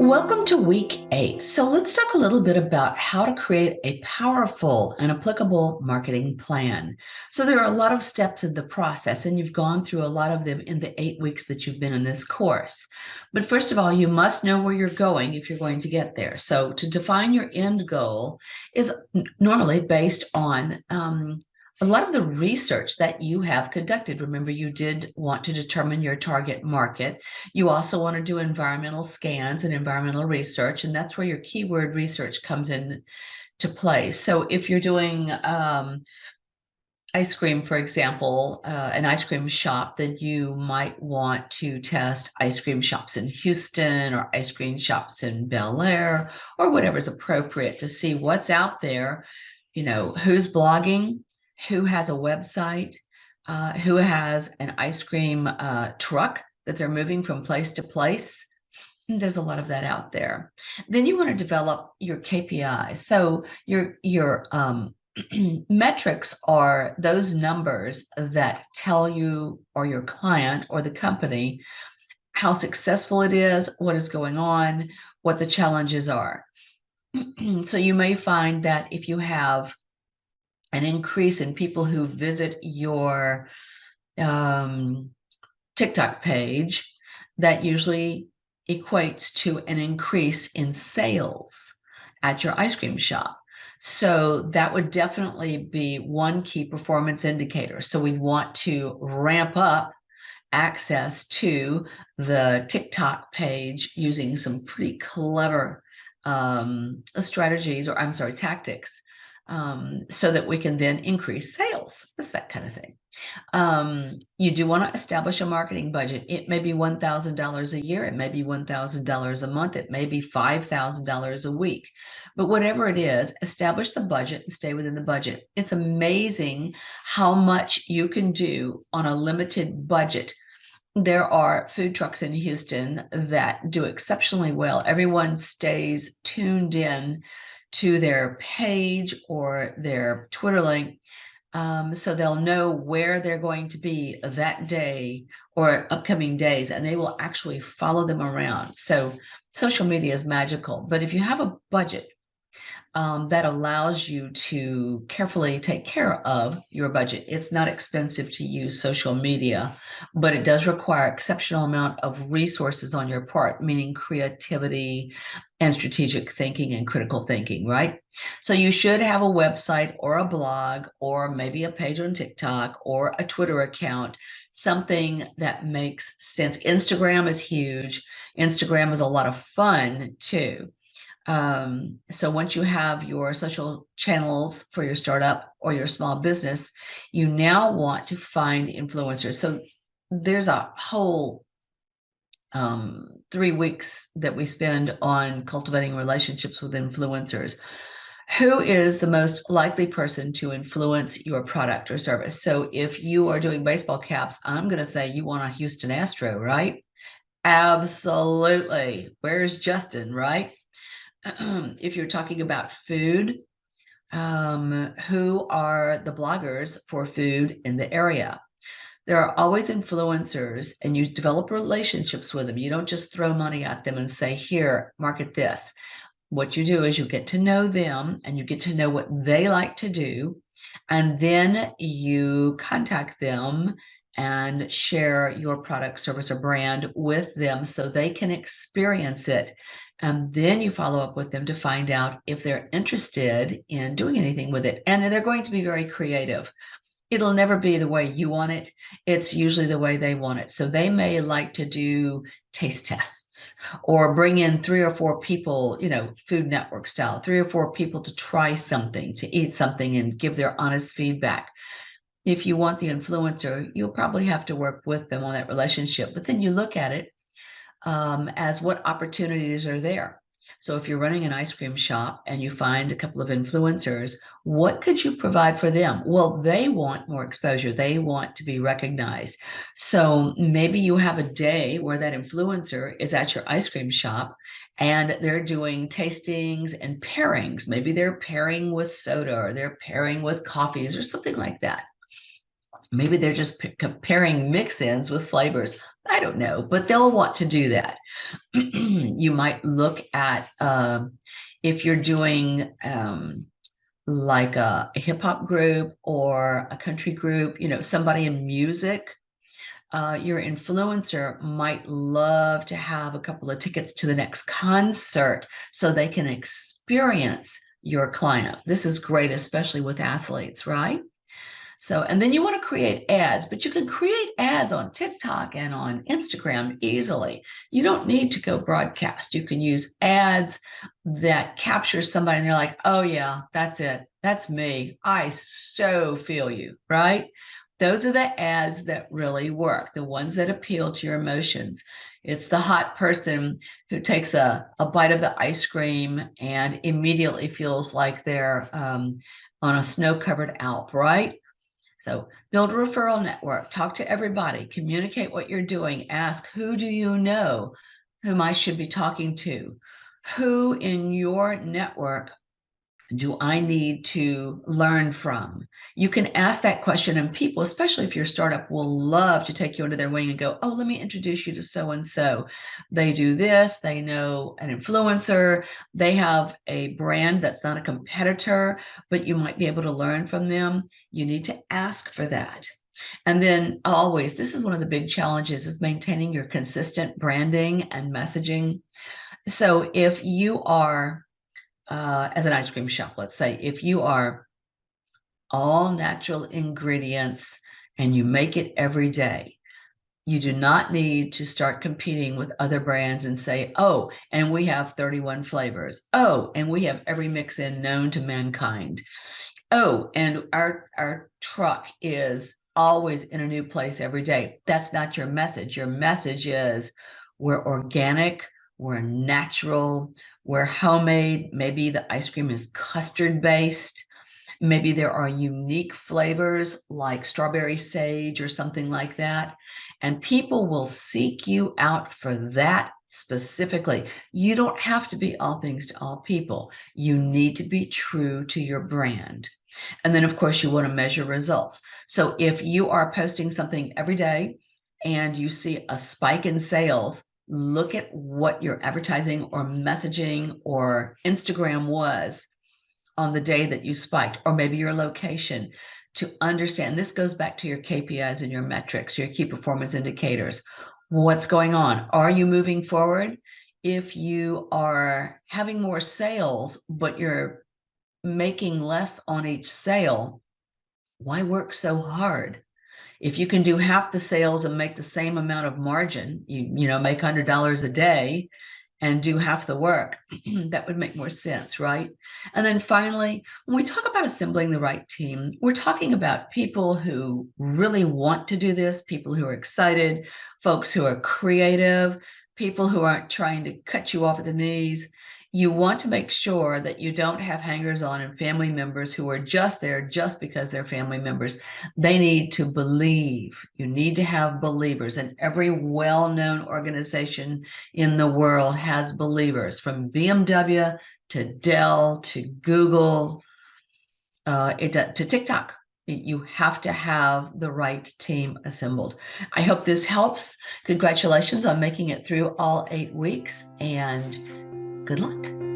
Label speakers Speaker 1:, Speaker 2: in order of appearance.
Speaker 1: Welcome to week 8. So let's talk a little bit about how to create a powerful and applicable marketing plan. So there are a lot of steps in the process, and you've gone through a lot of them in the 8 weeks that you've been in this course. But first of all, you must know where you're going if you're going to get there. So to define your end goal is normally based on a lot of the research that you have conducted. Remember, you did want to determine your target market. You also want to do environmental scans and environmental research, and that's where your keyword research comes in to play. So if you're doing ice cream, for example, an ice cream shop, then you might want to test ice cream shops in Houston or ice cream shops in Bel Air or whatever's appropriate to see what's out there, who's blogging, who has a website, who has an ice cream truck that they're moving from place to place. There's a lot of that out there. Then you want to develop your KPIs. So your metrics are those numbers that tell you or your client or the company how successful it is, what is going on, what the challenges are. So you may find that if you have an increase in people who visit your TikTok page, that usually equates to an increase in sales at your ice cream shop. So that would definitely be one key performance indicator. So we want to ramp up access to the TikTok page using some pretty clever strategies, or I'm sorry, tactics, so that we can then increase sales. It's that kind of thing. You do want to establish a marketing budget. It may be $1,000 a year. It may be $1,000 a month. It may be $5,000 a week. But whatever it is, establish the budget and stay within the budget. It's amazing how much you can do on a limited budget. There are food trucks in Houston that do exceptionally well. Everyone stays tuned in to their page or their Twitter link, so they'll know where they're going to be that day or upcoming days, and they will actually follow them around. So social media is magical. But if you have a budget that allows you to carefully take care of your budget, it's not expensive to use social media, but it does require exceptional amount of resources on your part, meaning creativity and strategic thinking and critical thinking, right? So you should have a website or a blog or maybe a page on TikTok or a Twitter account, something that makes sense. Instagram is huge. Instagram is a lot of fun too. So once you have your social channels for your startup or your small business, you now want to find influencers. So there's a whole 3 weeks that we spend on cultivating relationships with influencers. Who is the most likely person to influence your product or service? So if you are doing baseball caps, I'm going to say you want a Houston Astro, right? Absolutely. Where's Justin, right? If you're talking about food, who are the bloggers for food in the area? There are always influencers, and you develop relationships with them. You don't just throw money at them and say, here, market this. What you do is you get to know them and you get to know what they like to do. And then you contact them and share your product, service, or brand with them so they can experience it. And then you follow up with them to find out if they're interested in doing anything with it. And they're going to be very creative. It'll never be the way you want it. It's usually the way they want it. So they may like to do taste tests or bring in 3 or 4 people, Food Network style, 3 or 4 people to try something, to eat something and give their honest feedback. If you want the influencer, you'll probably have to work with them on that relationship. But then you look at it as what opportunities are there. So if you're running an ice cream shop and you find a couple of influencers, what could you provide for them? Well, they want more exposure. They want to be recognized. So maybe you have a day where that influencer is at your ice cream shop and they're doing tastings and pairings. Maybe they're pairing with soda or they're pairing with coffees or something like that. Maybe they're just pairing mix-ins with flavors. I don't know, but they'll want to do that. You might look at if you're doing like a hip hop group or a country group, somebody in music. Your influencer might love to have a couple of tickets to the next concert so they can experience your client. This is great, especially with athletes, right? So, and then you want to create ads, but you can create ads on TikTok and on Instagram easily. You don't need to go broadcast. You can use ads that capture somebody and they're like, oh yeah, that's it. That's me. I so feel you, right? Those are the ads that really work, the ones that appeal to your emotions. It's the hot person who takes a bite of the ice cream and immediately feels like they're on a snow-covered Alp, right? So build a referral network, talk to everybody, communicate what you're doing, ask who do you know whom I should be talking to? Who in your network do I need to learn from? You can ask that question, and people, especially if you're a startup, will love to take you under their wing and go, oh, let me introduce you to so and so. They do this, they know an influencer, they have a brand that's not a competitor, but you might be able to learn from them. You need to ask for that. And then always, this is one of the big challenges, is maintaining your consistent branding and messaging. So if you are as an ice cream shop, let's say, if you are all natural ingredients and you make it every day, you do not need to start competing with other brands and say, oh, and we have 31 flavors. Oh, and we have every mix in known to mankind. Oh, and our truck is always in a new place every day. That's not your message. Your message is we're organic, we're natural, we're homemade. Maybe the ice cream is custard based. Maybe there are unique flavors like strawberry sage or something like that. And people will seek you out for that specifically. You don't have to be all things to all people. You need to be true to your brand. And then, of course, you want to measure results. So if you are posting something every day and you see a spike in sales, look at what your advertising or messaging or Instagram was on the day that you spiked, or maybe your location, to understand. This goes back to your KPIs and your metrics, your key performance indicators. What's going on? Are you moving forward? If you are having more sales, but you're making less on each sale, why work so hard? If you can do half the sales and make the same amount of margin, make $100 a day and do half the work, that would make more sense, right? And then finally, when we talk about assembling the right team, we're talking about people who really want to do this, people who are excited, folks who are creative, people who aren't trying to cut you off at the knees. You want to make sure that you don't have hangers on and family members who are just there just because they're family members. They need to believe. You need to have believers, and every well-known organization in the world has believers, from BMW to Dell to Google to TikTok. You have to have the right team assembled. I hope this helps. Congratulations on making it through all 8 weeks, and good luck.